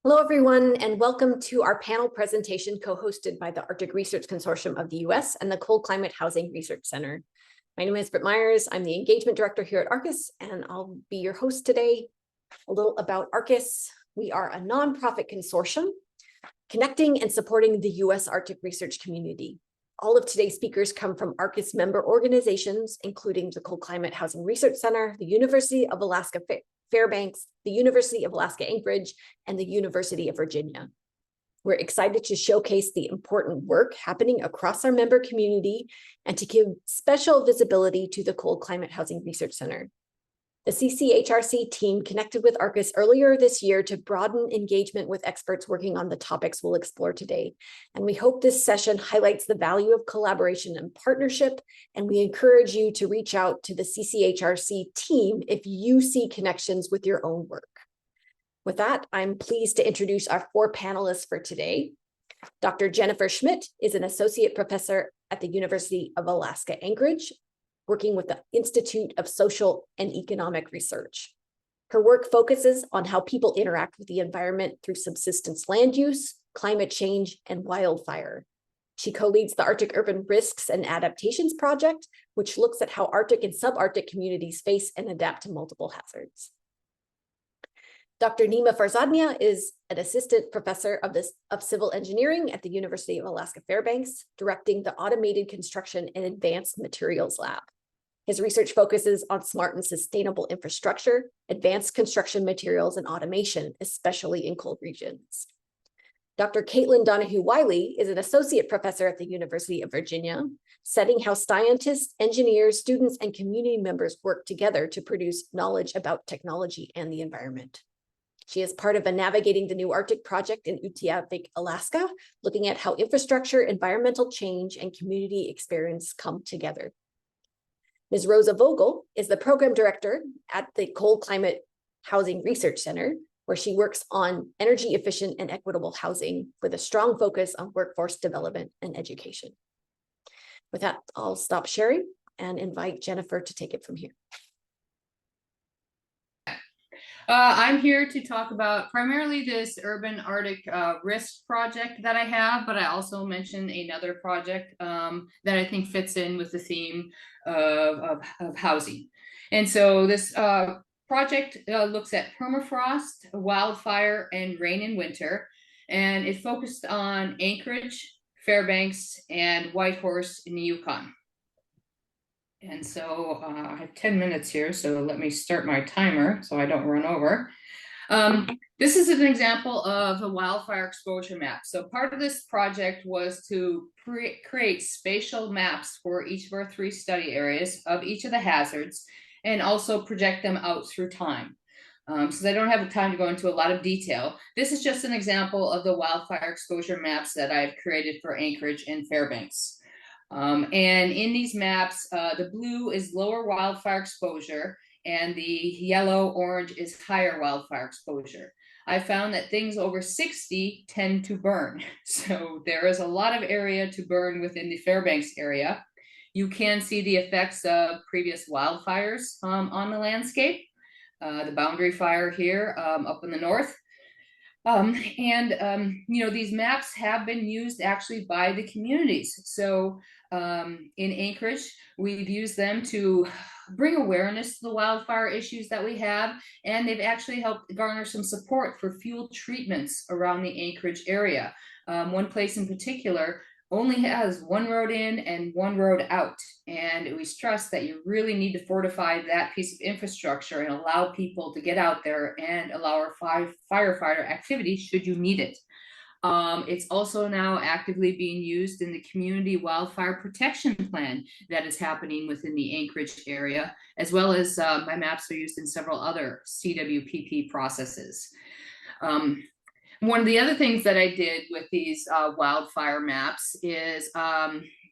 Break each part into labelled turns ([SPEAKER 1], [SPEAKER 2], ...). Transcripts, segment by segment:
[SPEAKER 1] Hello, everyone, and welcome to our panel presentation co-hosted by the Arctic Research Consortium of the U.S. and the Cold Climate Housing Research Center. My name is Britt Myers. I'm the engagement director here at ARCIS, and I'll be your host today. A little about ARCIS. We are a nonprofit consortium connecting and supporting the U.S. Arctic research community. All of today's speakers come from ARCIS member organizations, including the Cold Climate Housing Research Center, the University of Alaska Fairbanks, the University of Alaska Anchorage, and the University of Virginia. We're excited to showcase the important work happening across our member community and to give special visibility to the Cold Climate Housing Research Center. The CCHRC team connected with ARCIS earlier this year to broaden engagement with experts working on the topics we'll explore today. And we hope this session highlights the value of collaboration and partnership, and we encourage you to reach out to the CCHRC team if you see connections with your own work. With that, I'm pleased to introduce our four panelists for today. Dr. Jennifer Schmidt is an associate professor at the University of Alaska Anchorage, working with the Institute of Social and Economic Research. Her work focuses on how people interact with the environment through subsistence land use, climate change, and wildfire. She co-leads the Arctic Urban Risks and Adaptations Project, which looks at how Arctic and subarctic communities face and adapt to multiple hazards. Dr. Nima Farzadnia is an assistant professor of civil engineering at the University of Alaska Fairbanks, directing the Automated Construction and Advanced Materials Lab. His research focuses on smart and sustainable infrastructure, advanced construction materials, and automation, especially in cold regions. Dr. Donahue Wylie is an associate professor at the University of Virginia, studying how scientists, engineers, students, and community members work together to produce knowledge about technology and the environment. She is part of a Navigating the New Arctic project in Utqiaġvik, Alaska, looking at how infrastructure, environmental change, and community experience come together. Ms. Rosa Vogel is the program director at the Cold Climate Housing Research Center, where she works on energy efficient and equitable housing with a strong focus on workforce development and education. With that, I'll stop sharing and invite Jennifer to take it from here.
[SPEAKER 2] I'm here to talk about primarily this urban Arctic risk project that I have, but I also mentioned another project that I think fits in with the theme of housing. And so this project looks at permafrost, wildfire, and rain in winter, and it focused on Anchorage, Fairbanks, and Whitehorse in the Yukon. And so I have 10 minutes here, so let me start my timer so I don't run over. This is an example of a wildfire exposure map. So part of this project was to create spatial maps for each of our three study areas of each of the hazards and also project them out through time. So I don't have the time to go into a lot of detail. This is just an example of the wildfire exposure maps that I've created for Anchorage and Fairbanks. And in these maps, the blue is lower wildfire exposure and the yellow orange is higher wildfire exposure. I found that things over 60 tend to burn. So there is a lot of area to burn within the Fairbanks area. You can see the effects of previous wildfires on the landscape. The boundary fire here up in the north. You know, these maps have been used actually by the communities. So in Anchorage, we've used them to bring awareness to the wildfire issues that we have, and they've actually helped garner some support for fuel treatments around the Anchorage area. One place in particular only has one road in and one road out. And we stress that you really need to fortify that piece of infrastructure and allow people to get out there and allow our firefighter activity should you need it. It's also now actively being used in the community wildfire protection plan that is happening within the Anchorage area, as well as my maps are used in several other CWPP processes. One of the other things that I did with these wildfire maps is,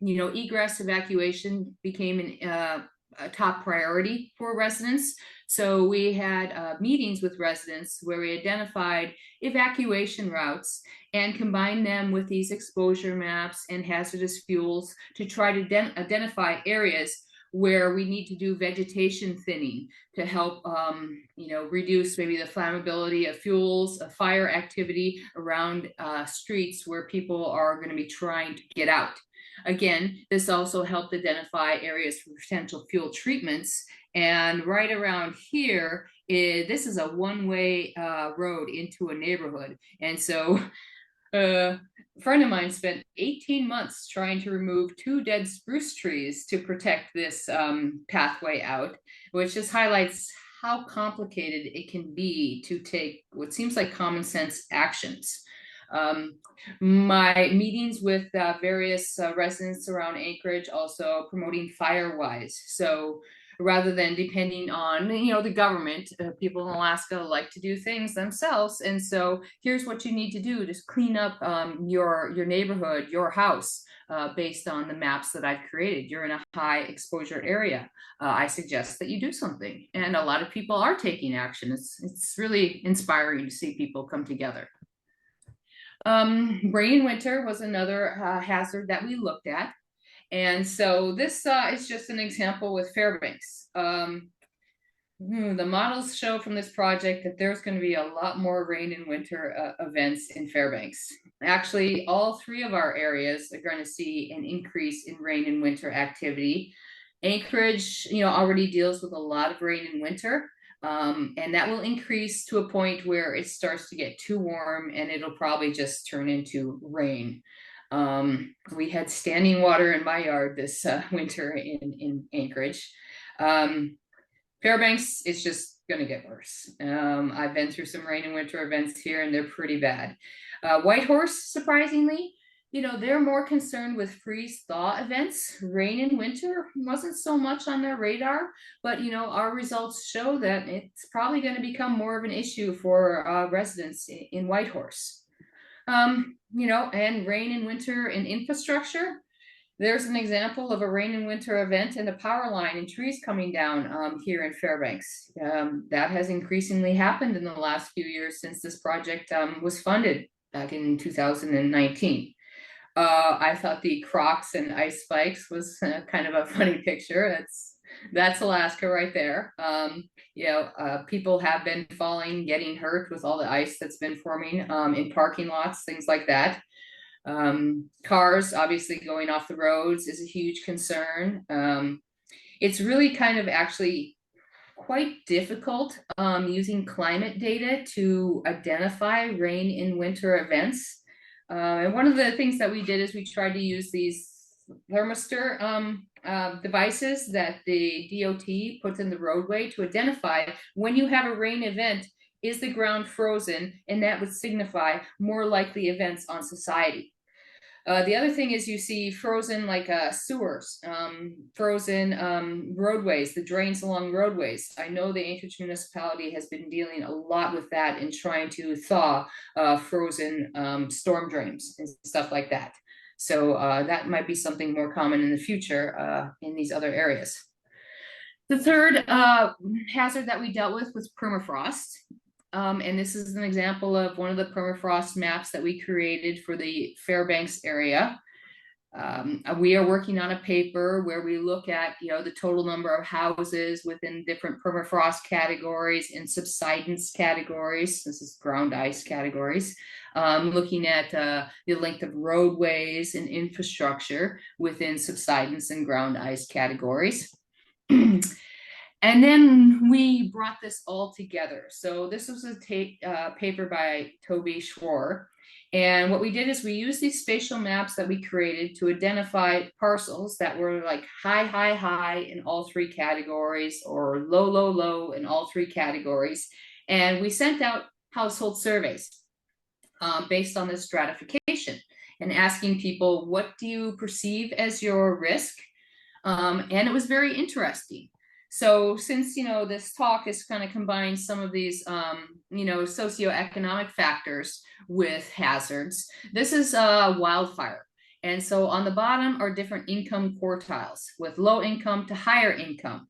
[SPEAKER 2] you know, egress evacuation became a top priority for residents. So we had meetings with residents where we identified evacuation routes and combined them with these exposure maps and hazardous fuels to try to identify areas where we need to do vegetation thinning to help, reduce maybe the flammability of fuels, fire activity around streets where people are going to be trying to get out. Again, this also helped identify areas for potential fuel treatments. And right around here, this is a one-way road into a neighborhood. And so a friend of mine spent 18 months trying to remove 2 dead spruce trees to protect this pathway out, which just highlights how complicated it can be to take what seems like common sense actions. My meetings with various residents around Anchorage also promoting FireWise. So rather than depending on, the government, people in Alaska like to do things themselves. And so here's what you need to do. Just clean up your neighborhood, your house, based on the maps that I've created. You're in a high exposure area. I suggest that you do something. And a lot of people are taking action. It's really inspiring to see people come together. Rain in winter was another hazard that we looked at. And so this is just an example with Fairbanks. The models show from this project that there's going to be a lot more rain and winter events in Fairbanks. Actually, all 3 of our areas are going to see an increase in rain and winter activity. Anchorage, already deals with a lot of rain in winter. And that will increase to a point where it starts to get too warm and it'll probably just turn into rain. We had standing water in my yard this winter in Anchorage. Fairbanks, it's just going to get worse. I've been through some rain and winter events here and they're pretty bad. Whitehorse, surprisingly, they're more concerned with freeze-thaw events. Rain in winter wasn't so much on their radar, but our results show that it's probably going to become more of an issue for residents in Whitehorse. And rain in winter in infrastructure. There's an example of a rain and winter event and a power line and trees coming down here in Fairbanks. That has increasingly happened in the last few years since this project was funded back in 2019. I thought the Crocs and ice spikes was kind of a funny picture. That's Alaska right there. People have been falling, getting hurt with all the ice that's been forming in parking lots, things like that. Cars obviously going off the roads is a huge concern. It's really kind of actually quite difficult using climate data to identify rain in winter events. And one of the things that we did is we tried to use these thermistor devices that the DOT puts in the roadway to identify when you have a rain event, is the ground frozen? And that would signify more likely events on society. The other thing is you see frozen sewers, frozen roadways, the drains along roadways. I know the Anchorage municipality has been dealing a lot with that and trying to thaw frozen storm drains and stuff like that. So that might be something more common in the future in these other areas. The third hazard that we dealt with was permafrost. And this is an example of one of the permafrost maps that we created for the Fairbanks area. We are working on a paper where we look at, the total number of houses within different permafrost categories and subsidence categories. This is ground ice categories. Looking at the length of roadways and infrastructure within subsidence and ground ice categories. And then we brought this all together. So this was a paper by Toby Schwar. And what we did is we used these spatial maps that we created to identify parcels that were like high, high, high in all 3 categories, or low, low, low in all 3 categories. And we sent out household surveys based on this stratification and asking people, what do you perceive as your risk? And it was very interesting. So since, this talk is kind of combined some of these, socioeconomic factors with hazards, this is wildfire. And so on the bottom are different income quartiles with low income to higher income.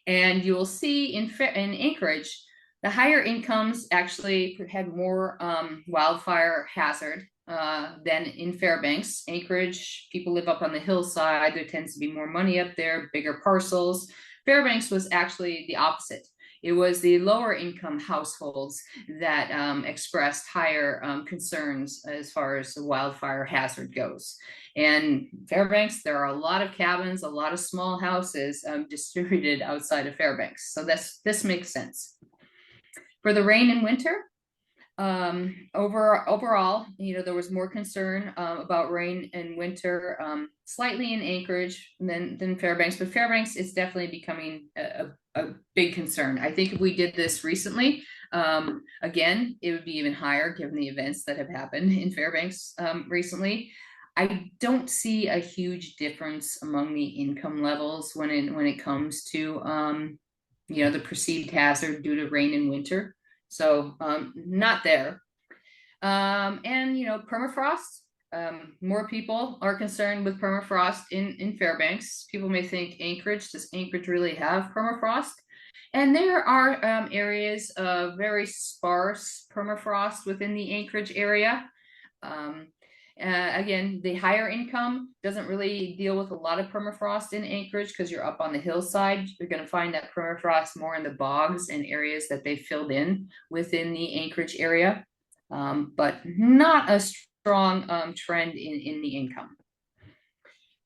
[SPEAKER 2] And you will see in Anchorage, the higher incomes actually had more wildfire hazard than in Fairbanks. Anchorage, people live up on the hillside. There tends to be more money up there, bigger parcels. Fairbanks was actually the opposite. It was the lower income households that expressed higher concerns as far as the wildfire hazard goes. And Fairbanks, there are a lot of cabins, a lot of small houses distributed outside of Fairbanks. So this makes sense. For the rain in winter, overall, there was more concern about rain in winter, slightly in Anchorage than Fairbanks, but Fairbanks is definitely becoming a big concern. I think if we did this recently, again, it would be even higher given the events that have happened in Fairbanks recently. I don't see a huge difference among the income levels when it comes to the perceived hazard due to rain in winter. So not there. And permafrost, more people are concerned with permafrost in Fairbanks. People may think Anchorage, does Anchorage really have permafrost? And there are areas of very sparse permafrost within the Anchorage area. Again, the higher income doesn't really deal with a lot of permafrost in Anchorage because you're up on the hillside. You're going to find that permafrost more in the bogs and areas that they filled in within the Anchorage area, but not a strong trend in the income.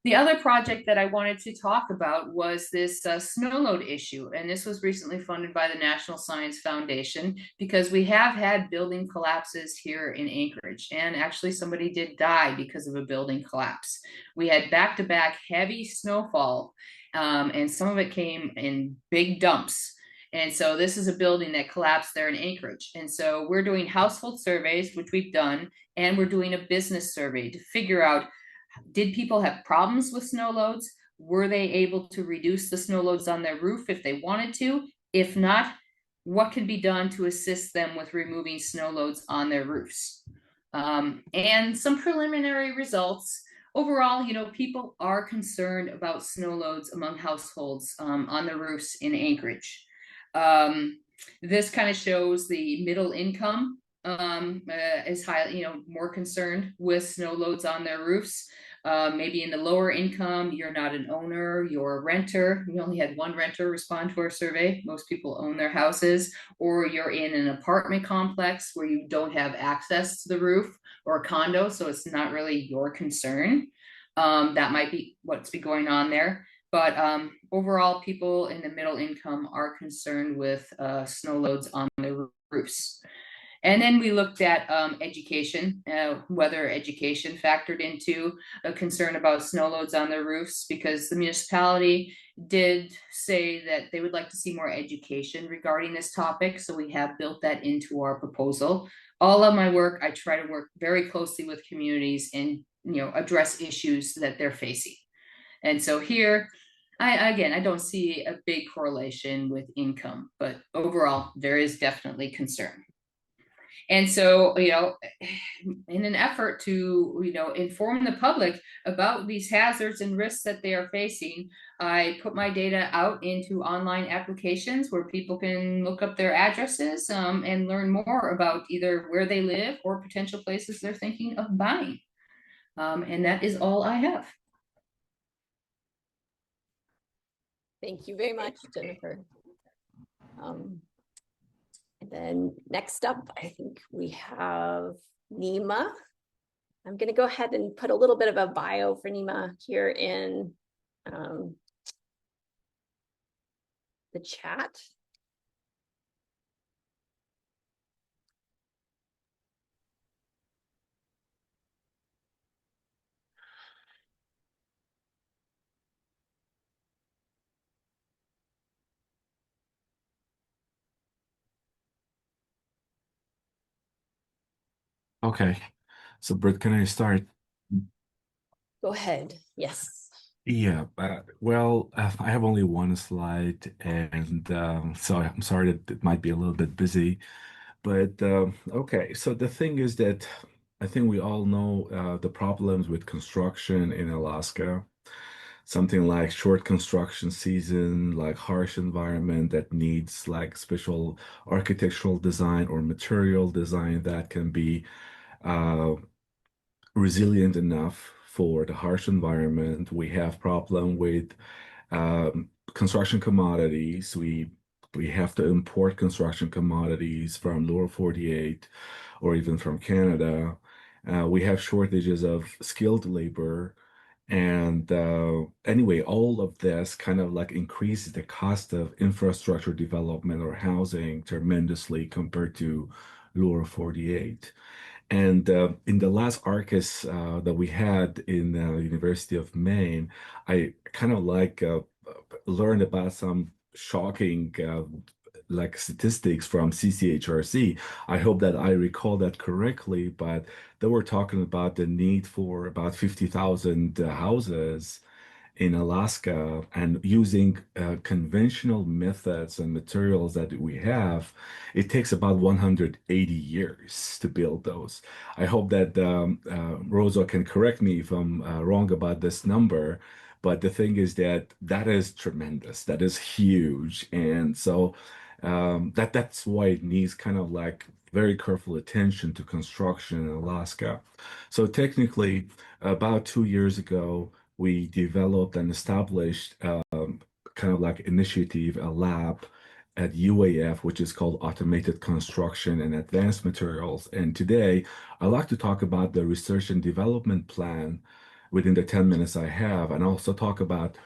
[SPEAKER 2] The other project that I wanted to talk about was this snow load issue, and this was recently funded by the National Science Foundation because we have had building collapses here in Anchorage, and actually somebody did die because of a building collapse. We had back-to-back heavy snowfall, and some of it came in big dumps. And so this is a building that collapsed there in Anchorage. And so we're doing household surveys, which we've done, and we're doing a business survey to figure out, did people have problems with snow loads? Were they able to reduce the snow loads on their roof if they wanted to? If not, what can be done to assist them with removing snow loads on their roofs? And some preliminary results. Overall, people are concerned about snow loads among households on the roofs in Anchorage. This kind of shows the middle income is high, more concerned with snow loads on their roofs. Maybe in the lower income, you're not an owner, you're a renter. We only had one renter respond to our survey. Most people own their houses, or you're in an apartment complex where you don't have access to the roof, or a condo, so it's not really your concern. That might be what's going on there. But overall, people in the middle income are concerned with snow loads on their roofs. And then we looked at education, whether education factored into a concern about snow loads on their roofs, because the municipality did say that they would like to see more education regarding this topic. So we have built that into our proposal. All of my work, I try to work very closely with communities and address issues that they're facing. And so here, I don't see a big correlation with income, but overall, there is definitely concern. And so, in an effort to, inform the public about these hazards and risks that they are facing, I put my data out into online applications where people can look up their addresses and learn more about either where they live or potential places they're thinking of buying. And that is all I have.
[SPEAKER 1] Thank you very much, Jennifer. And then next up, I think we have Nima. I'm going to go ahead and put a little bit of a bio for Nima here in the chat.
[SPEAKER 3] Okay, so Britt, can I start?
[SPEAKER 1] Go ahead. Yes.
[SPEAKER 3] Yeah, I have only one slide, and so I'm sorry that it might be a little bit busy. But okay, so the thing is that I think we all know the problems with construction in Alaska. Something like short construction season, like harsh environment that needs like special architectural design or material design that can be uh, resilient enough for the harsh environment. We have problem with construction commodities. We have to import construction commodities from lower 48 or even from Canada. We have shortages of skilled labor. And anyway, all of this kind of like increases the cost of infrastructure development or housing tremendously compared to lower 48. And in the last ARCIS that we had in the University of Maine, I kind of like learned about some shocking like statistics from CCHRC. I hope that I recall that correctly, but they were talking about the need for about 50,000 houses in Alaska, and using conventional methods and materials that we have, it takes about 180 years to build those. I hope that Rosa can correct me if I'm wrong about this number, but the thing is that that is tremendous. That is huge. And so that's why it needs kind of like very careful attention to construction in Alaska. So technically, about 2 years ago, we developed and established kind of like initiative, a lab at UAF, which is called Automated Construction and Advanced Materials. And today, I'd like to talk about the research and development plan within the 10 minutes I have, and also talk about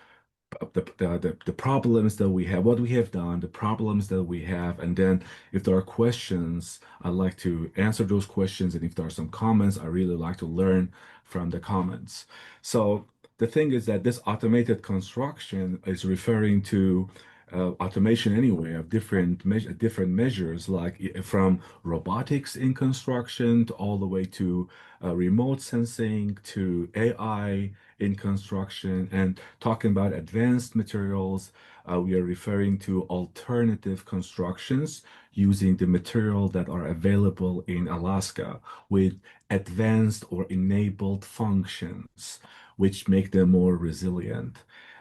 [SPEAKER 3] the problems that we have, what we have done, the problems that we have, and then if there are questions, I'd like to answer those questions, and if there are some comments, I really like to learn from the comments. So the thing is that this automated construction is referring to automation anyway of different measures, like from robotics in construction to all the way to remote sensing to AI in construction. And talking about advanced materials, we are referring to alternative constructions using the material that are available in Alaska with advanced or enabled functions, which make them more resilient.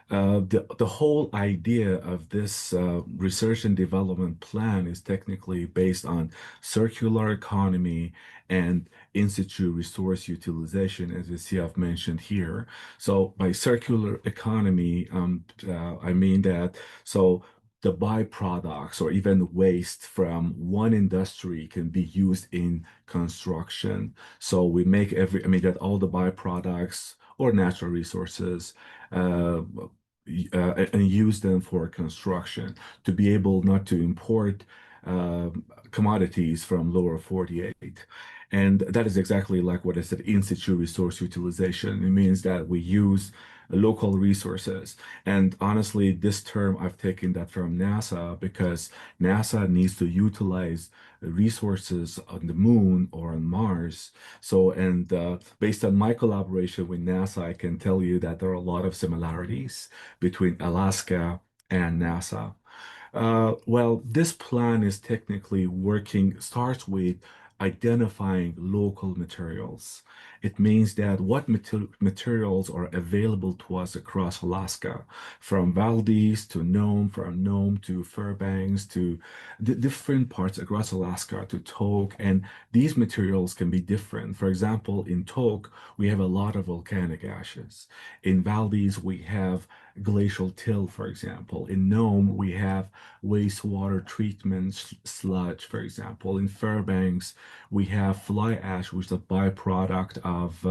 [SPEAKER 3] The whole idea of this research and development plan is technically based on circular economy and in situ resource utilization, as you see I've mentioned here. So by circular economy, I mean that so the byproducts or even waste from one industry can be used in construction. So we make I mean that all the byproducts or natural resources and use them for construction to be able not to import commodities from lower 48. And that is exactly like what I said, in situ resource utilization. It means that we use local resources. And honestly, this term I've taken that from NASA because NASA needs to utilize resources on the moon or on Mars. So, and based on my collaboration with NASA, I can tell you that there are a lot of similarities between Alaska and NASA. Well, this plan is technically working, starts with identifying local materials. It means that what materials are available to us across Alaska, from Valdez to Nome, from Nome to Fairbanks, to the different parts across Alaska to Tok. And these materials can be different. For example, in Tok, we have a lot of volcanic ashes. In Valdez, we have glacial till, for example. In Nome, we have wastewater treatment sludge, for example. In Fairbanks, we have fly ash, which is a byproduct of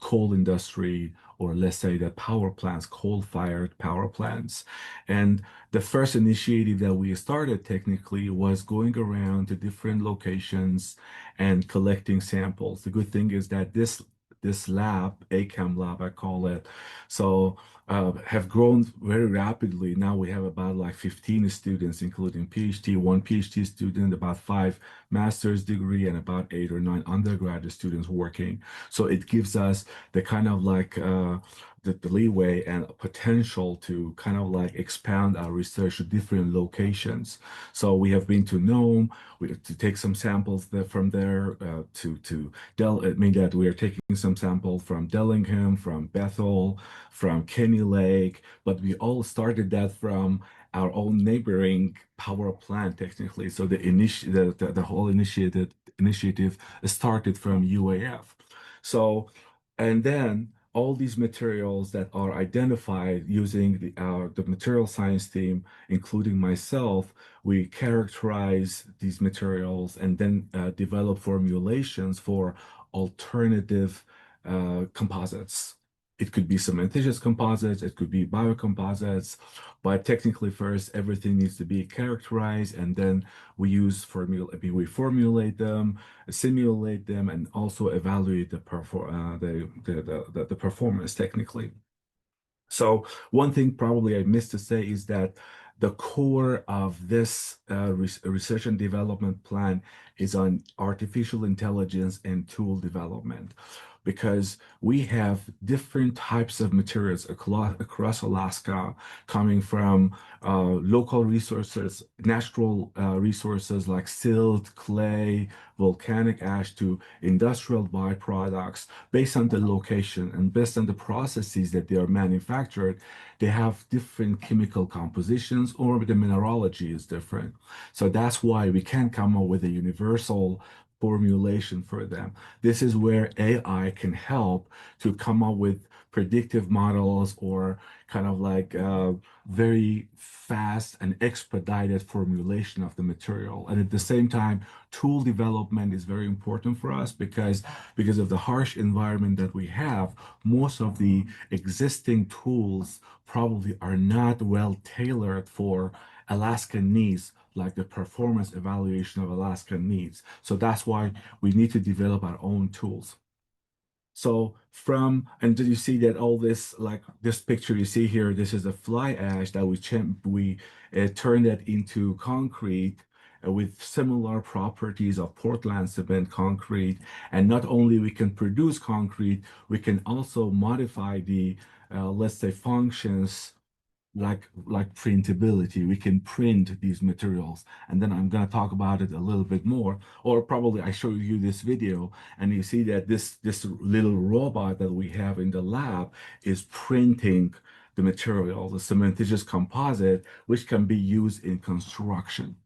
[SPEAKER 3] coal industry, or let's say the power plants, coal-fired power plants. And the first initiative that we started technically was going around to different locations and collecting samples. The good thing is that this lab, ACAM lab, I call it, so have grown very rapidly. Now we have about like 15 students, including PhD, one PhD student, about 5 master's degree, and about 8 or 9 undergraduate students working. So it gives us the kind of like the leeway and potential to kind of like expand our research to different locations. So we have been to Nome, to take some samples from there, to Del. I mean that we are taking some sample from Dellingham, from Bethel, from Kenny Lake, but we all started that from our own neighboring power plant, technically. So the whole initiative started from UAF. So, and then all these materials that are identified using the material science team, including myself, we characterize these materials and then develop formulations for alternative composites. It could be cementitious composites, it could be biocomposites, but technically first everything needs to be characterized, and then we formulate them, simulate them, and also evaluate the performance technically. So one thing probably I missed to say is that the core of this research and development plan is on artificial intelligence and tool development, because we have different types of materials across Alaska, coming from local resources, natural resources like silt, clay, volcanic ash, to industrial byproducts. Based on the location and based on the processes that they are manufactured, they have different chemical compositions, or the mineralogy is different. So that's why we can't come up with a universal formulation for them. This is where AI can help to come up with predictive models, or kind of like very fast and expedited formulation of the material. And at the same time, tool development is very important for us, because of the harsh environment that we have, most of the existing tools probably are not well tailored for Alaska needs, like the performance evaluation of Alaska needs. So that's why we need to develop our own tools. So and did you see that all this, like this picture you see here, this is a fly ash that we turned that into concrete with similar properties of Portland cement concrete. And not only we can produce concrete, we can also modify the, let's say, functions like printability. We can print these materials, and then I'm going to talk about it a little bit more, or probably I show you this video and you see that this little robot that we have in the lab is printing the material, the cementitious composite, which can be used in construction.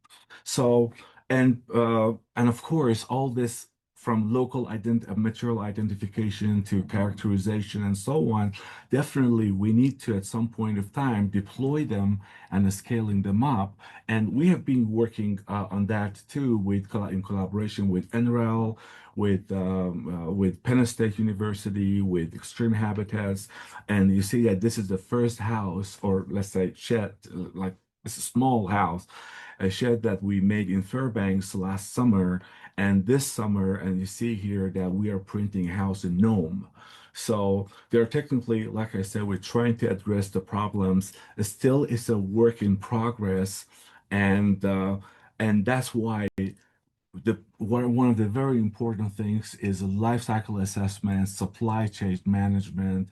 [SPEAKER 3] So, and of course, all this, from local material identification to characterization and so on, definitely we need to, at some point of time, deploy them and scaling them up. And we have been working on that too, in collaboration with NREL, with Penn State University, with Extreme Habitats. And you see that this is the first house, or let's say shed, like it's a small house, a shed that we made in Fairbanks last summer and this summer. And you see here that we are printing a house in Nome. So they're technically, like I said, we're trying to address the problems. It still is a work in progress, and that's why one of the very important things is life cycle assessment, supply chain management.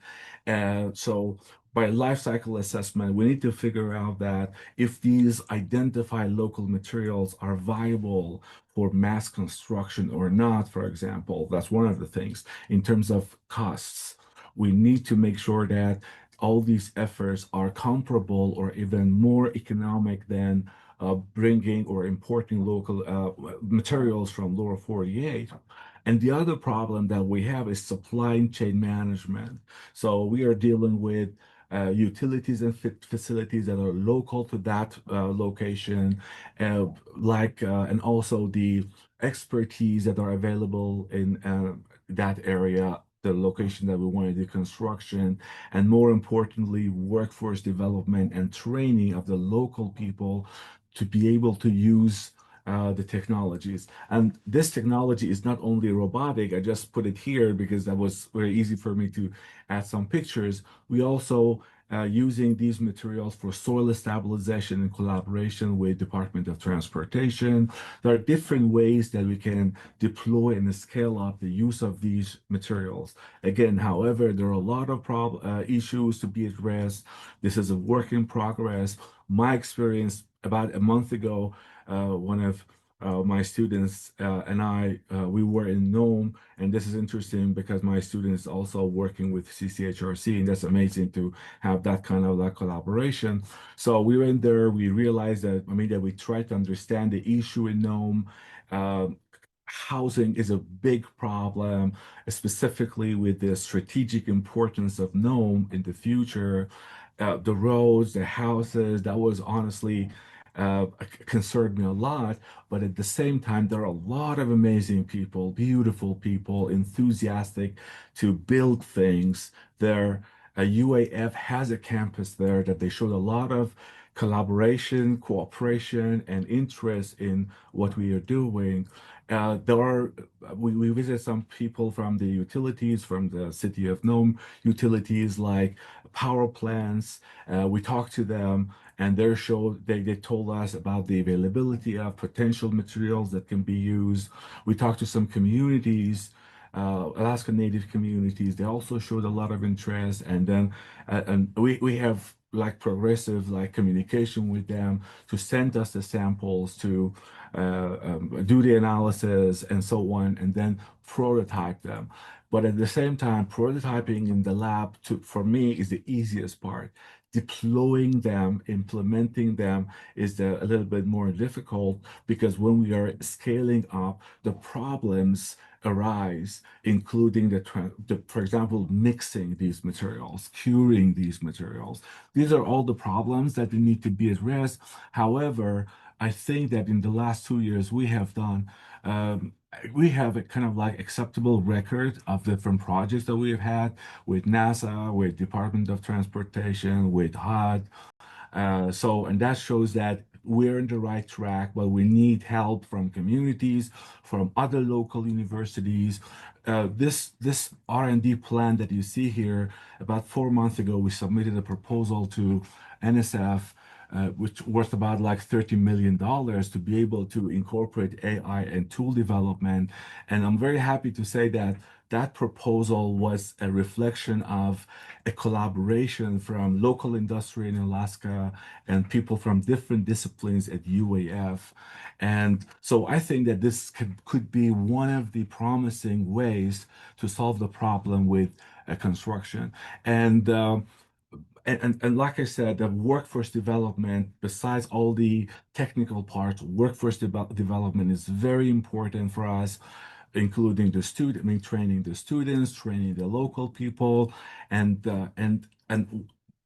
[SPEAKER 3] So by life cycle assessment, we need to figure out that if these identified local materials are viable for mass construction or not, for example. That's one of the things. In terms of costs, we need to make sure that all these efforts are comparable or even more economic than bringing or importing local materials from lower 48. And the other problem that we have is supply chain management. So we are dealing with utilities and facilities that are local to that location, and also the expertise that are available in that area, the location that we want to do construction, and more importantly, workforce development and training of the local people to be able to use the technologies. And this technology is not only robotic. I just put it here because that was very easy for me to add some pictures. We also using these materials for soil stabilization in collaboration with Department of Transportation. There are different ways that we can deploy and scale up the use of these materials. Again, however, there are a lot of issues to be addressed. This is a work in progress. My experience about a month ago, one of my students and we were in Nome, and this is interesting because my student is also working with CCHRC, and that's amazing to have that kind of collaboration. So we went there, we realized that, that we tried to understand the issue in Nome, housing is a big problem, specifically with the strategic importance of Nome in the future. The roads, the houses, that was honestly concerned me a lot. But at the same time, there are a lot of amazing people, beautiful people, enthusiastic to build things there. UAF has a campus there that they showed a lot of collaboration, cooperation, and interest in what we are doing. We visit some people from the utilities, from the city of Nome utilities like power plants. We talked to them, and they told us about the availability of potential materials that can be used. We talked to some communities, Alaska Native communities. They also showed a lot of interest, and we have like progressive like communication with them to send us the samples to do the analysis and so on, and then prototype them. But at the same time, prototyping in the lab for me is the easiest part. Deploying them, implementing them is a little bit more difficult, because when we are scaling up, the problems arise, including for example, mixing these materials, curing these materials. These are all the problems that need to be addressed. However, I think that in the last 2 years, we have a kind of like acceptable record of different projects that we have had with NASA, with Department of Transportation, with HUD. And that shows that we're in the right track, but we need help from communities, from other local universities. This R&D plan that you see here, about 4 months ago, we submitted a proposal to NSF, which worth about like $30 million to be able to incorporate AI and tool development. And I'm very happy to say that that proposal was a reflection of a collaboration from local industry in Alaska and people from different disciplines at UAF. And so I think that this could be one of the promising ways to solve the problem with construction. And like I said, the workforce development, besides all the technical parts, workforce development is very important for us, including training the students, training the local people, and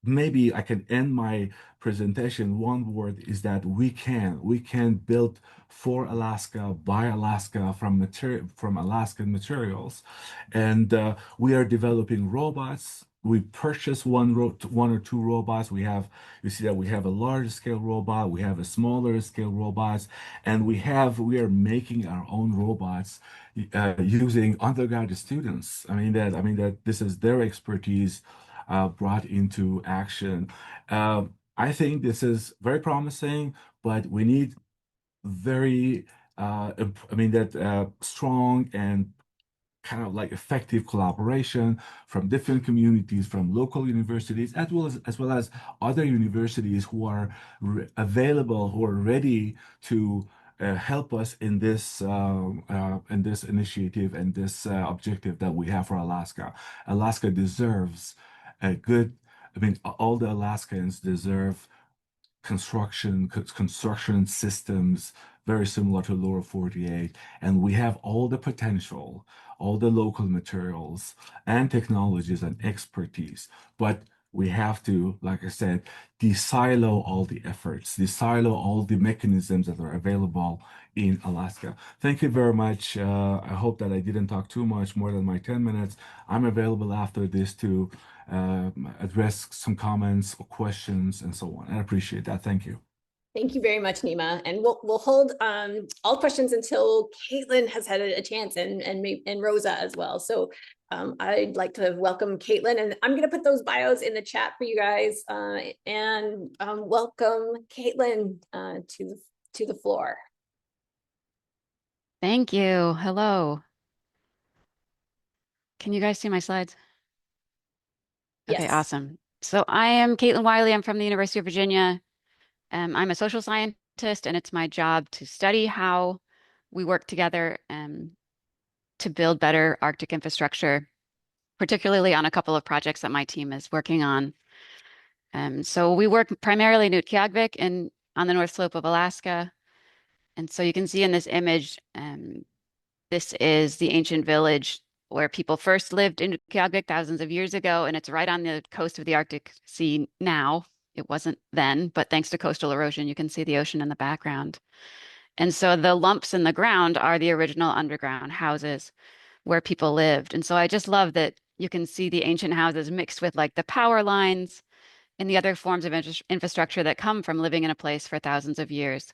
[SPEAKER 3] maybe I can end my presentation. One word is that we can build for Alaska, by Alaska, from Alaskan materials, and we are developing robots. We purchased one or two robots. You see that we have a large scale robot, we have a smaller scale robots, and we are making our own robots using undergraduate students. I mean that this is their expertise brought into action. I think this is very promising, but we need very strong and kind of like effective collaboration from different communities, from local universities, as well as other universities who are available, who are ready to help us in this initiative and this objective that we have for Alaska. Alaska deserves a good. All the Alaskans deserve construction systems very similar to lower 48, and we have all the potential, all the local materials and technologies and expertise, but we have to, like I said, de-silo all the efforts, de-silo all the mechanisms that are available in Alaska. Thank you very much. I hope that I didn't talk too much more than my 10 minutes. I'm available after this to address some comments or questions and so on. I appreciate that. Thank you.
[SPEAKER 1] Thank you very much, Nima. And we'll hold all questions until Caitlin has had a chance, and Rosa as well. So I'd like to welcome Caitlin, and I'm going to put those bios in the chat for you guys. And welcome Caitlin to the floor.
[SPEAKER 4] Thank you. Hello. Can you guys see my slides? Okay,
[SPEAKER 1] Yes.
[SPEAKER 4] awesome. So I am Caitlin Wylie. I'm from the University of Virginia. I'm a social scientist, and it's my job to study how we work together to build better Arctic infrastructure, particularly on a couple of projects that my team is working on. So we work primarily in Utqiaġvik on the North Slope of Alaska. And so you can see in this image, This is the ancient village where people first lived in Utqiaġvik thousands of years ago, and it's right on the coast of the Arctic Sea now. It wasn't then, but thanks to coastal erosion, you can see the ocean in the background. And so the lumps in the ground are the original underground houses where people lived. And so I just love that you can see the ancient houses mixed with like the power lines and the other forms of infrastructure that come from living in a place for thousands of years.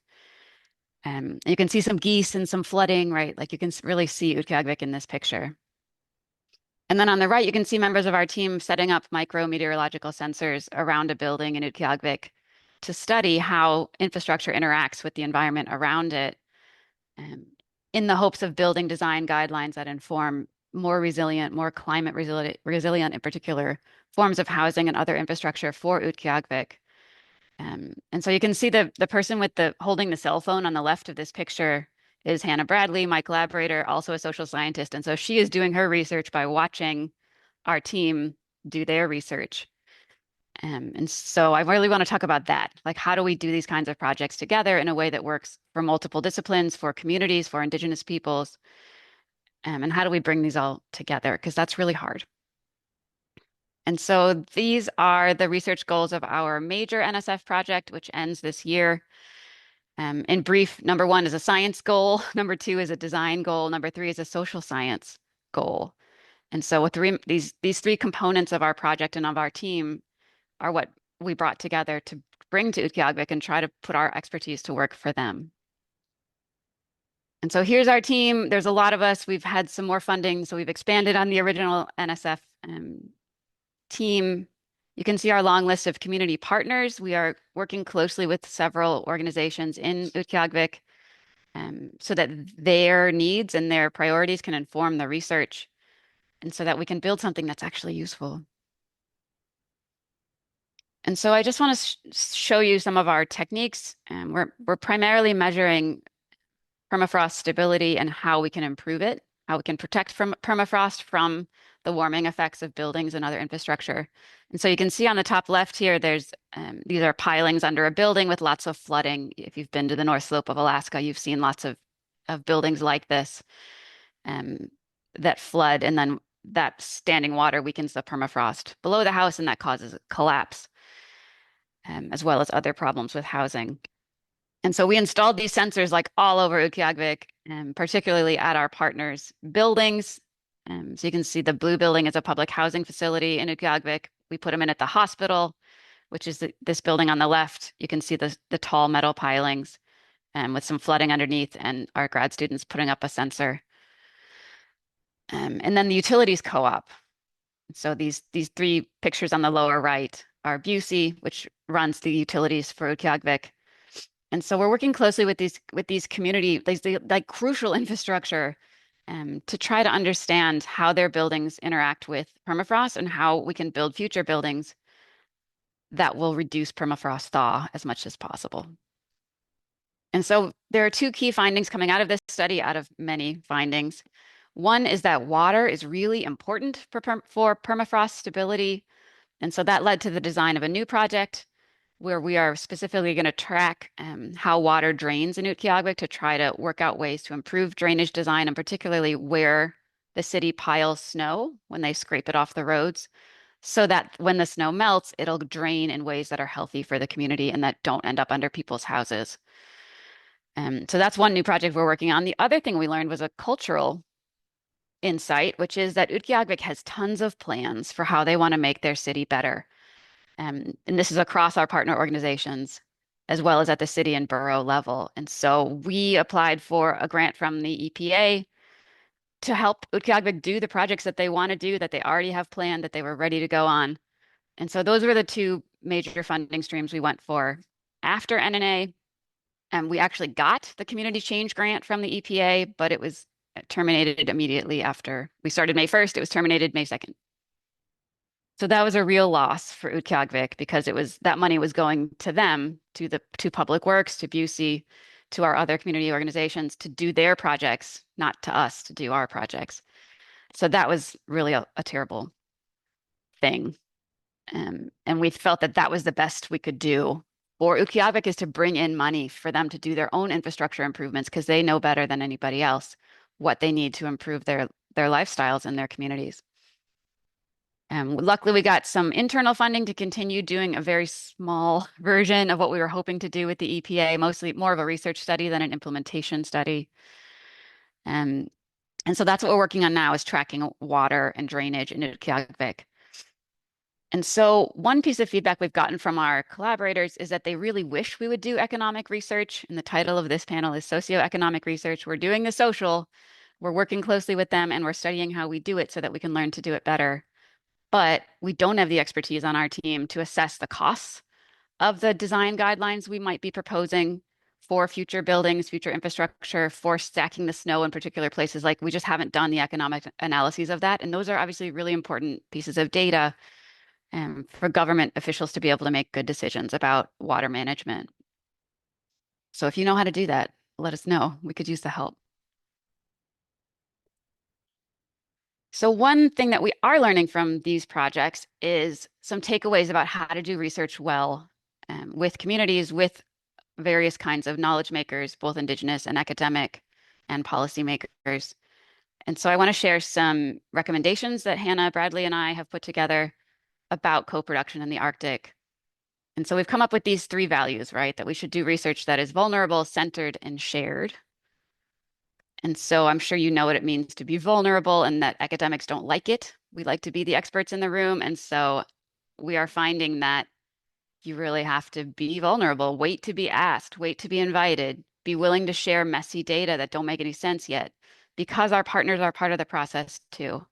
[SPEAKER 4] You can see some geese and some flooding, right? Like you can really see Utqiaġvik in this picture. And then on the right, you can see members of our team setting up micrometeorological sensors around a building in Utqiaġvik to study how infrastructure interacts with the environment around it, in the hopes of building design guidelines that inform more resilient, more climate resilient in particular, forms of housing and other infrastructure for Utqiaġvik. And so you can see the person with holding the cell phone on the left of this picture is Hannah Bradley, my collaborator, also a social scientist. And so she is doing her research by watching our team do their research. And so I really want to talk about that. Like, how do we do these kinds of projects together in a way that works for multiple disciplines, for communities, for Indigenous peoples? And how do we bring these all together? Because that's really hard. And so these are the research goals of our major NSF project, which ends this year. In brief, number 1 is a science goal. Number 2 is a design goal. Number 3 is a social science goal. And so with these 3 components of our project and of our team are what we brought together to bring to Utqiaġvik and try to put our expertise to work for them. And so here's our team. There's a lot of us. We've had some more funding, so we've expanded on the original NSF team. You can see our long list of community partners. We are working closely with several organizations in Utqiaġvik so that their needs and their priorities can inform the research and so that we can build something that's actually useful. And so I just want to show you some of our techniques. We're primarily measuring permafrost stability and how we can improve it, how we can protect from permafrost from the warming effects of buildings and other infrastructure. And so you can see on the top left here, these are pilings under a building with lots of flooding. If you've been to the North Slope of Alaska, you've seen lots of buildings like this that flood, and then that standing water weakens the permafrost below the house, and that causes collapse, as well as other problems with housing. And so we installed these sensors like all over Utqiaġvik, particularly at our partners' buildings. So you can see the blue building is a public housing facility in Utqiaġvik. We put them in at the hospital, which is this building on the left. You can see the tall metal pilings with some flooding underneath, and our grad students putting up a sensor. And then the utilities co-op. So these 3 pictures on the lower right are Busey, which runs the utilities for Utqiaġvik. And so we're working closely with these community, like crucial infrastructure, to try to understand how their buildings interact with permafrost and how we can build future buildings that will reduce permafrost thaw as much as possible. And so there are 2 key findings coming out of this study, out of many findings. One is that water is really important for permafrost stability. And so that led to the design of a new project where we are specifically going to track how water drains in Utqiaġvik to try to work out ways to improve drainage design, and particularly where the city piles snow when they scrape it off the roads, so that when the snow melts, it'll drain in ways that are healthy for the community and that don't end up under people's houses. So that's one new project we're working on. The other thing we learned was a cultural insight, which is that Utqiaġvik has tons of plans for how they want to make their city better. And this is across our partner organizations, as well as at the city and borough level. And so we applied for a grant from the EPA to help Utqiaġvik do the projects that they want to do, that they already have planned, that they were ready to go on. And so those were the 2 major funding streams we went for after NNA. And we actually got the community change grant from the EPA, but it was terminated immediately after we started May 1st. It was terminated May 2nd. So that was a real loss for Utqiaġvik because that money was going to them, to Public Works, to Busey, to our other community organizations to do their projects, not to us to do our projects. So that was really a terrible thing. And we felt that was the best we could do for Utqiaġvik, is to bring in money for them to do their own infrastructure improvements, because they know better than anybody else what they need to improve their lifestyles and their communities. Luckily, we got some internal funding to continue doing a very small version of what we were hoping to do with the EPA, mostly more of a research study than an implementation study. And so that's what we're working on now, is tracking water and drainage in Utqiaġvik. And so one piece of feedback we've gotten from our collaborators is that they really wish we would do economic research. And the title of this panel is Socioeconomic Research. We're doing the social, we're working closely with them, and we're studying how we do it so that we can learn to do it better. But we don't have the expertise on our team to assess the costs of the design guidelines we might be proposing for future buildings, future infrastructure, for stacking the snow in particular places. Like, we just haven't done the economic analyses of that. And those are obviously really important pieces of data for government officials to be able to make good decisions about water management. So if you know how to do that, let us know. We could use the help. So one thing that we are learning from these projects is some takeaways about how to do research well with communities, with various kinds of knowledge makers, both Indigenous and academic and policymakers. And so I want to share some recommendations that Hannah, Bradley, and I have put together about co-production in the Arctic. And so we've come up with these 3 values, right? That we should do research that is vulnerable, centered, and shared. And so I'm sure you know what it means to be vulnerable, and that academics don't like it. We like to be the experts in the room. And so we are finding that you really have to be vulnerable, wait to be asked, wait to be invited, be willing to share messy data that don't make any sense yet, because our partners are part of the process too.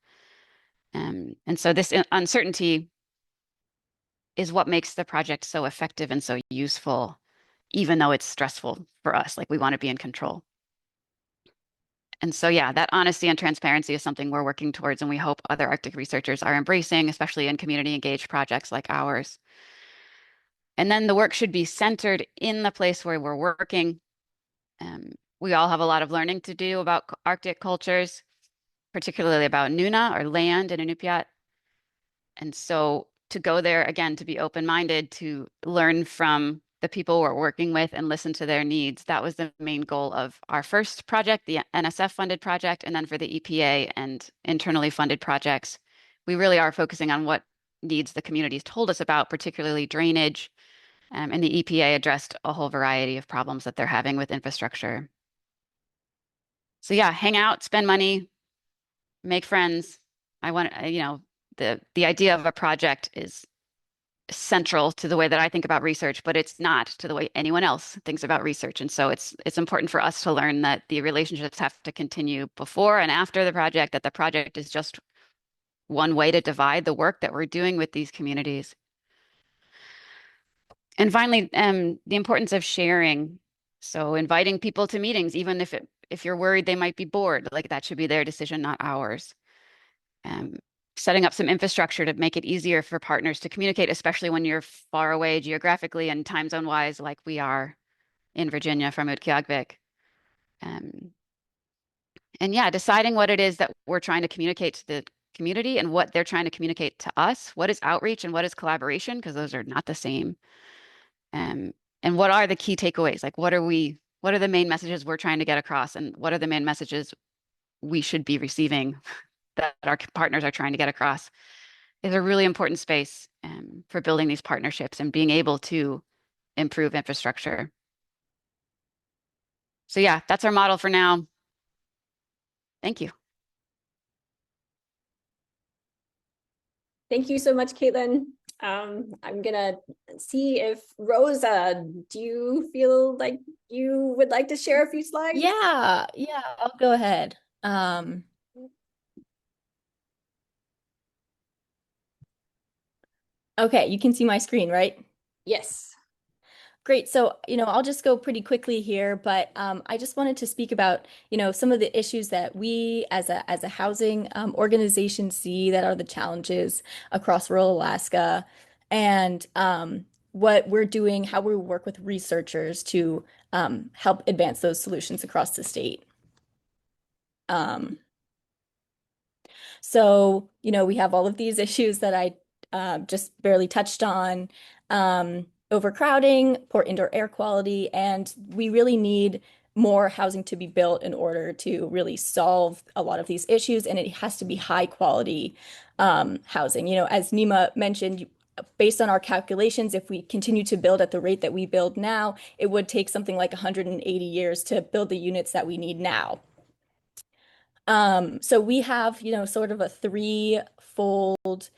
[SPEAKER 4] And so this uncertainty is what makes the project so effective and so useful, even though it's stressful for us. Like, we want to be in control. And so, yeah, that honesty and transparency is something we're working towards, and we hope other Arctic researchers are embracing, especially in community engaged projects like ours. And then the work should be centered in the place where we're working. We all have a lot of learning to do about Arctic cultures, particularly about Nuna, or land, in Inupiat. And so to go there, again, to be open-minded, to learn from the people we're working with and listen to their needs. That was the main goal of our first project, the NSF-funded project, and then for the EPA and internally funded projects, we really are focusing on what needs the communities told us about, particularly drainage, and the EPA addressed a whole variety of problems that they're having with infrastructure. So yeah, hang out, spend money, make friends. I want, the idea of a project is central to the way that I think about research, but it's not to the way anyone else thinks about research. And so it's important for us to learn that the relationships have to continue before and after the project, that the project is just one way to divide the work that we're doing with these communities. And finally, the importance of sharing. So inviting people to meetings, even if you're worried they might be bored, like, that should be their decision, not ours. Setting up some infrastructure to make it easier for partners to communicate, especially when you're far away geographically and time zone wise, like we are in Virginia from Utqiaġvik. And yeah, deciding what it is that we're trying to communicate to the community and what they're trying to communicate to us. What is outreach and what is collaboration? Because those are not the same. And what are the key takeaways? Like, what are the main messages we're trying to get across, and what are the main messages we should be receiving that our partners are trying to get across, is a really important space for building these partnerships and being able to improve infrastructure. So yeah, that's our model for now. Thank you.
[SPEAKER 1] Thank you so much, Caitlin. I'm gonna see if Rosa, do you feel like you would like to share a few slides?
[SPEAKER 5] Yeah, I'll go ahead. Okay, you can see my screen, right?
[SPEAKER 1] Yes.
[SPEAKER 5] Great. So, I'll just go pretty quickly here, but I just wanted to speak about, some of the issues that we as a housing organization see that are the challenges across rural Alaska, and what we're doing, how we work with researchers to help advance those solutions across the state. So, we have all of these issues that I just barely touched on. Overcrowding, poor indoor air quality, and we really need more housing to be built in order to really solve a lot of these issues, and it has to be high quality housing. You know, as Nima mentioned, based on our calculations, if we continue to build at the rate that we build now, it would take something like 180 years to build the units that we need now. So we have, you know, sort of a threefold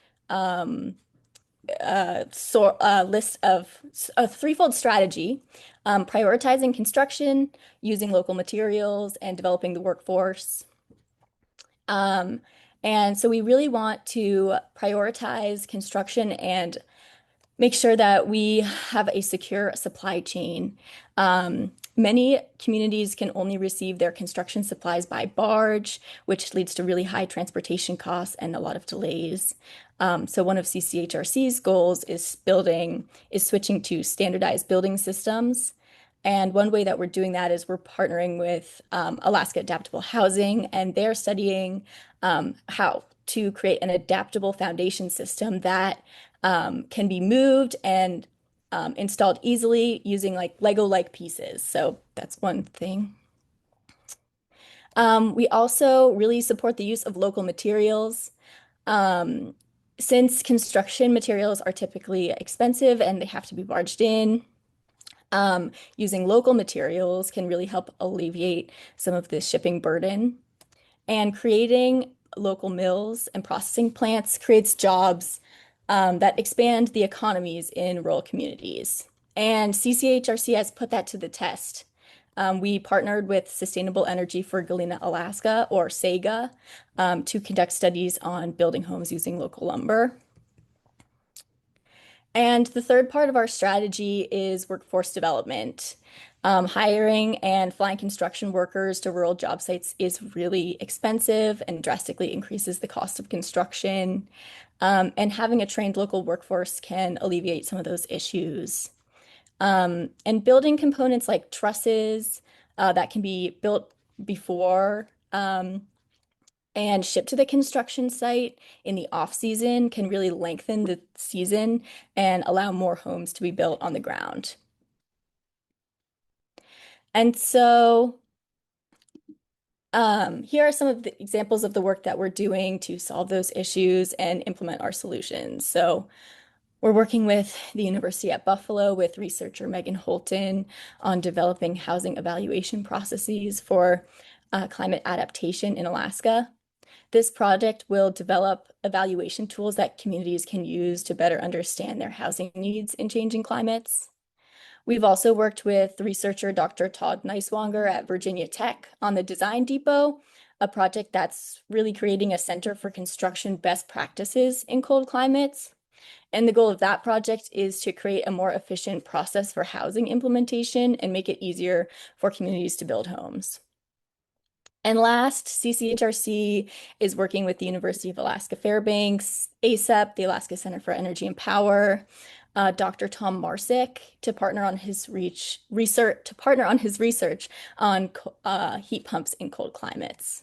[SPEAKER 5] list of a threefold strategy, prioritizing construction, using local materials, and developing the workforce. And so we really want to prioritize construction and make sure that we have a secure supply chain. Many communities can only receive their construction supplies by barge, which leads to really high transportation costs and a lot of delays. So one of CCHRC's goals is switching to standardized building systems. And one way that we're doing that is we're partnering with Alaska Adaptable Housing, and they're studying how to create an adaptable foundation system that can be moved and installed easily using like Lego-like pieces. So that's one thing. We also really support the use of local materials. Since construction materials are typically expensive and they have to be barged in, using local materials can really help alleviate some of the shipping burden. And creating local mills and processing plants creates jobs that expand the economies in rural communities. And CCHRC has put that to the test. We partnered with Sustainable Energy for Galena, Alaska, or SAGA, to conduct studies on building homes using local lumber. And the third part of our strategy is workforce development. Hiring and flying construction workers to rural job sites is really expensive and drastically increases the cost of construction. And having a trained local workforce can alleviate some of those issues. And building components like trusses that can be built before and shipped to the construction site in the off season can really lengthen the season and allow more homes to be built on the ground. And so here are some of the examples of the work that we're doing to solve those issues and implement our solutions. So we're working with the University at Buffalo with researcher Megan Holton on developing housing evaluation processes for climate adaptation in Alaska. This project will develop evaluation tools that communities can use to better understand their housing needs in changing climates. We've also worked with researcher Dr. Todd Neiswanger at Virginia Tech on the Design Depot, a project that's really creating a center for construction best practices in cold climates. And the goal of that project is to create a more efficient process for housing implementation and make it easier for communities to build homes. And last, CCHRC is working with the University of Alaska Fairbanks, ACEP, the Alaska Center for Energy and Power, Dr. Tom Marsick to partner on his research on heat pumps in cold climates.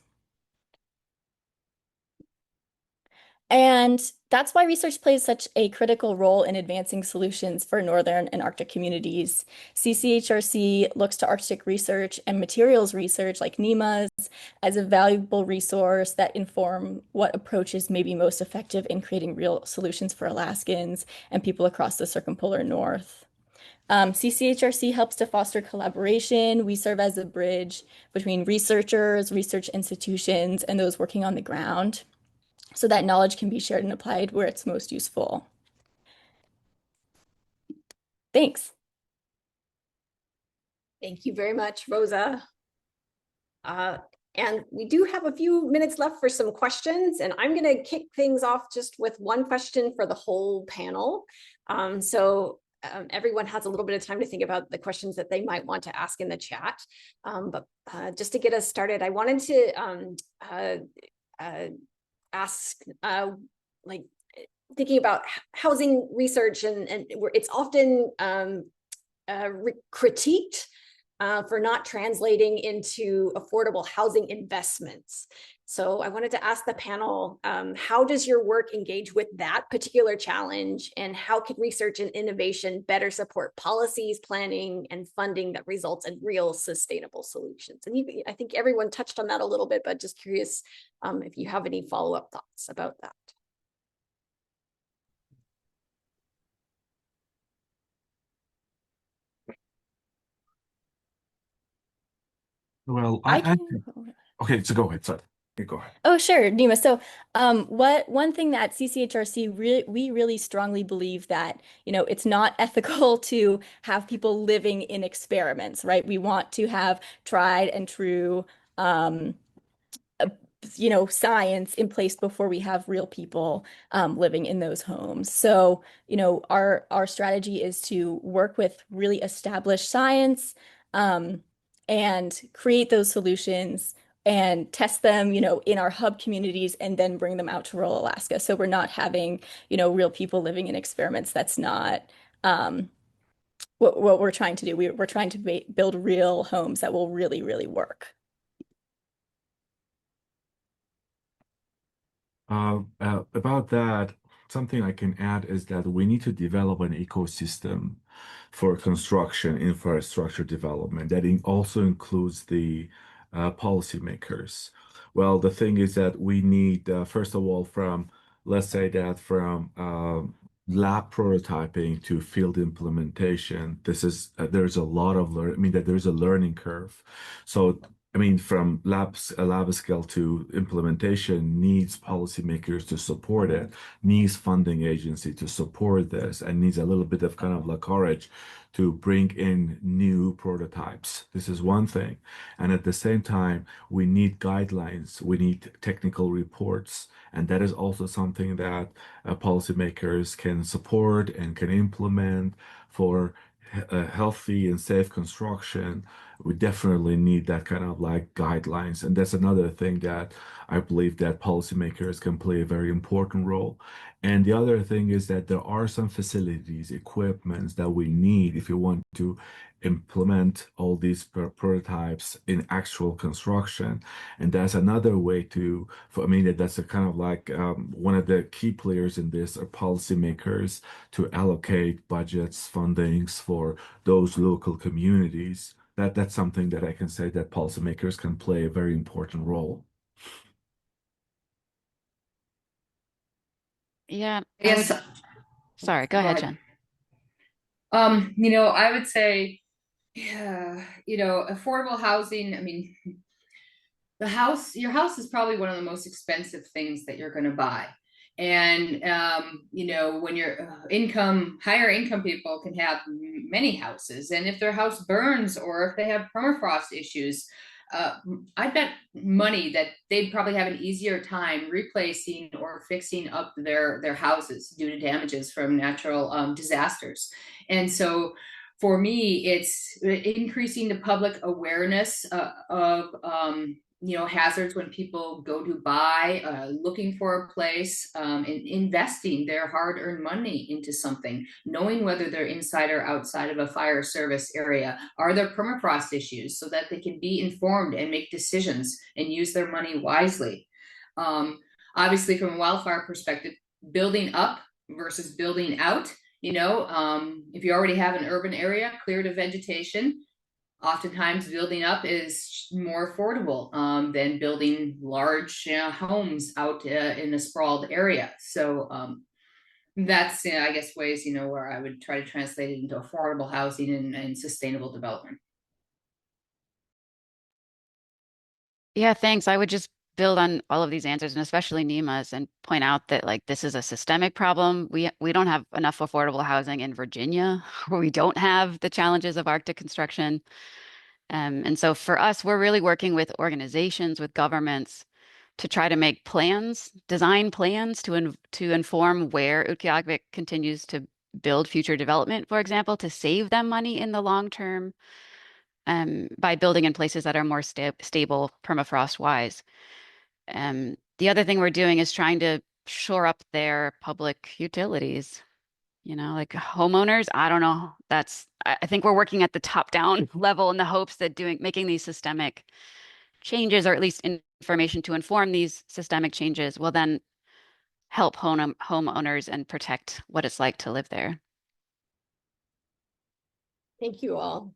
[SPEAKER 5] And that's why research plays such a critical role in advancing solutions for Northern and Arctic communities. CCHRC looks to Arctic research and materials research like Nima's as a valuable resource that inform what approaches may be most effective in creating real solutions for Alaskans and people across the circumpolar north. CCHRC helps to foster collaboration. We serve as a bridge between researchers, research institutions, and those working on the ground, so that knowledge can be shared and applied where it's most useful. Thanks.
[SPEAKER 1] Thank you very much, Rosa. And we do have a few minutes left for some questions, and I'm going to kick things off just with one question for the whole panel. Everyone has a little bit of time to think about the questions that they might want to ask in the chat. But just to get us started, I wanted to ask, like, thinking about housing research, and it's often critiqued for not translating into affordable housing investments. So I wanted to ask the panel, how does your work engage with that particular challenge, and how can research and innovation better support policies, planning, and funding that results in real sustainable solutions? And I think everyone touched on that a little bit, but just curious if you have any follow-up thoughts about that.
[SPEAKER 3] Well,
[SPEAKER 5] I can.
[SPEAKER 3] okay, so go ahead. Sorry, go ahead.
[SPEAKER 5] Oh, sure, Nima. So, one thing that CCHRC we really strongly believe that, it's not ethical to have people living in experiments, right? We want to have tried and true, science in place before we have real people living in those homes. So, our strategy is to work with really established science, and create those solutions and test them, in our hub communities, and then bring them out to rural Alaska. So we're not having, real people living in experiments. That's not what we're trying to do. We're trying to build real homes that will really, really work.
[SPEAKER 3] About that, something I can add is that we need to develop an ecosystem for construction infrastructure development that also includes the policymakers. Well, the thing is that we need, first of all, let's say that from lab prototyping to field implementation, there's a lot of that there's a learning curve. So from lab scale to implementation needs policymakers to support it, needs funding agency to support this, and needs a little bit of kind of like courage to bring in new prototypes. This is one thing. And at the same time, we need guidelines, we need technical reports. And that is also something that policymakers can support and can implement for healthy and safe construction. We definitely need that kind of like guidelines. And that's another thing that I believe that policymakers can play a very important role. And the other thing is that there are some facilities, equipments that we need if you want to implement all these prototypes in actual construction. And that's another way that's a kind of like one of the key players in this are policymakers to allocate budgets, fundings for those local communities. That's something that I can say that policymakers can play a very important role.
[SPEAKER 4] Yeah.
[SPEAKER 2] Yes.
[SPEAKER 4] Sorry, go ahead, Jen.
[SPEAKER 2] I would say, affordable housing, your house is probably one of the most expensive things that you're going to buy. And, when you're higher income people can have many houses. And if their house burns or if they have permafrost issues, I bet money that they'd probably have an easier time replacing or fixing up their houses due to damages from natural disasters. And so for me, it's increasing the public awareness of hazards when people go to buy, looking for a place, and investing their hard-earned money into something, knowing whether they're inside or outside of a fire service area. Are there permafrost issues so that they can be informed and make decisions and use their money wisely? Obviously, from a wildfire perspective, building up versus building out. If you already have an urban area cleared of vegetation, oftentimes building up is more affordable than building large homes out in a sprawled area. So that's, I guess, ways, where I would try to translate it into affordable housing and sustainable development.
[SPEAKER 4] Yeah, thanks. I would just build on all of these answers, and especially Nima's, and point out that this is a systemic problem. We don't have enough affordable housing in Virginia, where we don't have the challenges of Arctic construction. And so for us, we're really working with organizations, with governments, to try to make plans, design plans to inform where Utqiaġvik continues to build future development, for example, to save them money in the long term, by building in places that are more stable permafrost-wise. The other thing we're doing is trying to shore up their public utilities. like homeowners. I don't know. I think we're working at the top down level in the hopes that making these systemic changes, or at least information to inform these systemic changes, will then help homeowners and protect what it's like to live there.
[SPEAKER 1] Thank you all.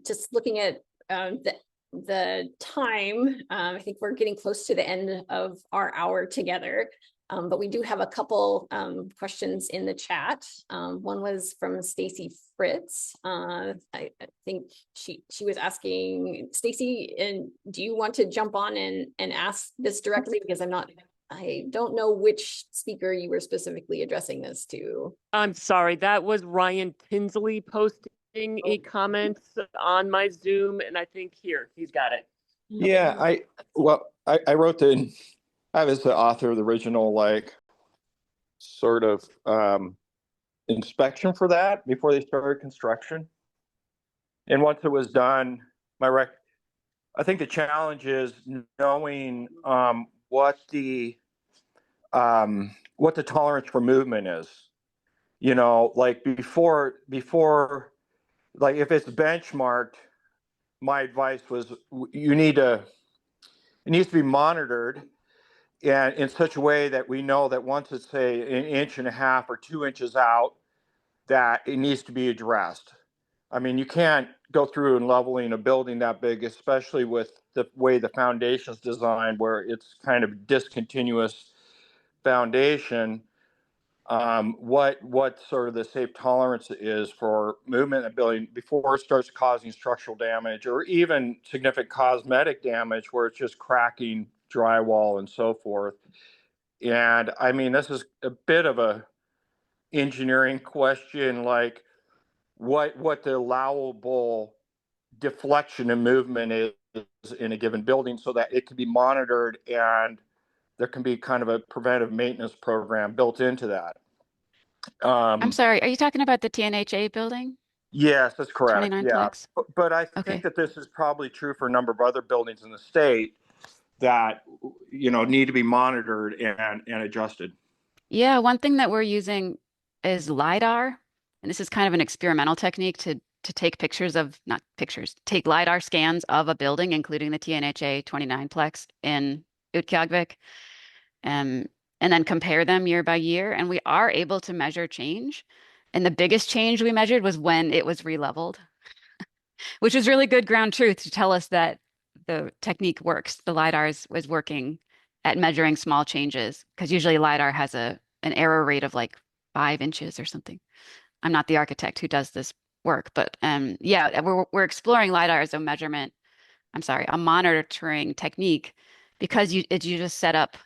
[SPEAKER 1] Just looking at the time, I think we're getting close to the end of our hour together. But we do have a couple questions in the chat. One was from Stacy Fritz. I think she was asking, Stacy, and do you want to jump on and ask this directly? Because I don't know which speaker you were specifically addressing this to.
[SPEAKER 6] I'm sorry, that was Ryan Tinsley posting a comment on my Zoom, and I think he's got it.
[SPEAKER 7] Yeah, I wrote I was the author of the original, sort of inspection for that before they started construction. And once it was done, I think the challenge is knowing what the tolerance for movement is. Before, if it's benchmarked, my advice was it needs to be monitored, and in such a way that we know that once it's, say, 1.5 inches or 2 inches out, that it needs to be addressed. I mean, you can't go through and leveling a building that big, especially with the way the foundation's designed, where it's kind of discontinuous foundation. What sort of the safe tolerance is for movement in a building before it starts causing structural damage, or even significant cosmetic damage where it's just cracking drywall and so forth. And I mean, this is a bit of a engineering question, like what the allowable deflection and movement is in a given building, so that it can be monitored, and there can be kind of a preventive maintenance program built into that.
[SPEAKER 4] I'm sorry, are you talking about the TNHA building?
[SPEAKER 7] Yes, that's correct.
[SPEAKER 4] 29
[SPEAKER 7] Yeah,
[SPEAKER 4] plex?
[SPEAKER 7] but I think that this is probably true for a number of other buildings in the state that need to be monitored and adjusted.
[SPEAKER 4] Yeah, one thing that we're using is LiDAR, and this is kind of an experimental technique to take take LiDAR scans of a building, including the TNHA 29 plex in Utqiaġvik, and then compare them year by year. And we are able to measure change. And the biggest change we measured was when it was re-leveled, which is really good ground truth to tell us that the technique works. The LiDAR was working at measuring small changes, because usually LiDAR has an error rate of like 5 inches or something. I'm not the architect who does this work, but yeah, we're exploring LiDAR as a monitoring technique, because you just set up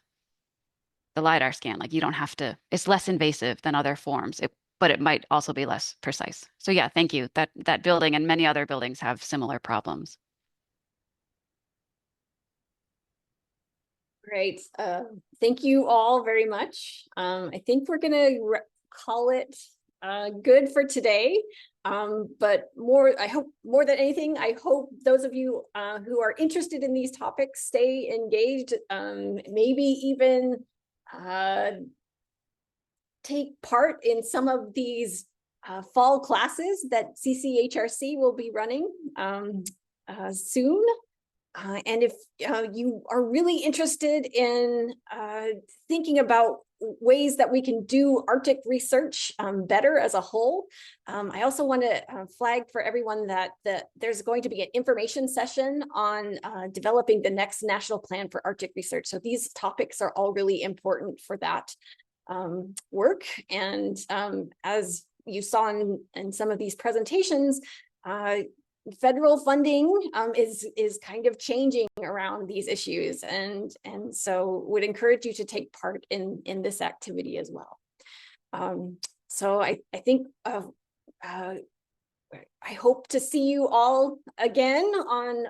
[SPEAKER 4] the LiDAR scan. Like, you don't have to, it's less invasive than other forms, but it might also be less precise. So yeah, thank you. That building and many other buildings have similar problems.
[SPEAKER 1] Great. Thank you all very much. I think we're gonna call it good for today. But I hope more than anything, I hope those of you who are interested in these topics stay engaged, maybe even take part in some of these fall classes that CCHRC will be running soon. And if you are really interested in thinking about ways that we can do Arctic research better as a whole, I also want to flag for everyone that there's going to be an information session on developing the next national plan for Arctic research. So these topics are all really important for that work. And as you saw in some of these presentations, federal funding is kind of changing around these issues, and so would encourage you to take part in this activity as well. So I think I hope to see you all again on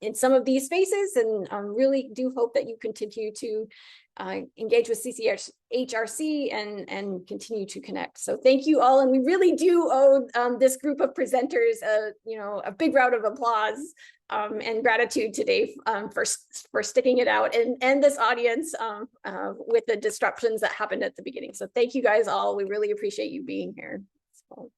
[SPEAKER 1] in some of these spaces, and really do hope that you continue to engage with CCHRC and continue to connect. So thank you all, and we really do owe this group of presenters a big round of applause and gratitude today for sticking it out and this audience with the disruptions that happened at the beginning. So thank you guys all. We really appreciate you being here. So.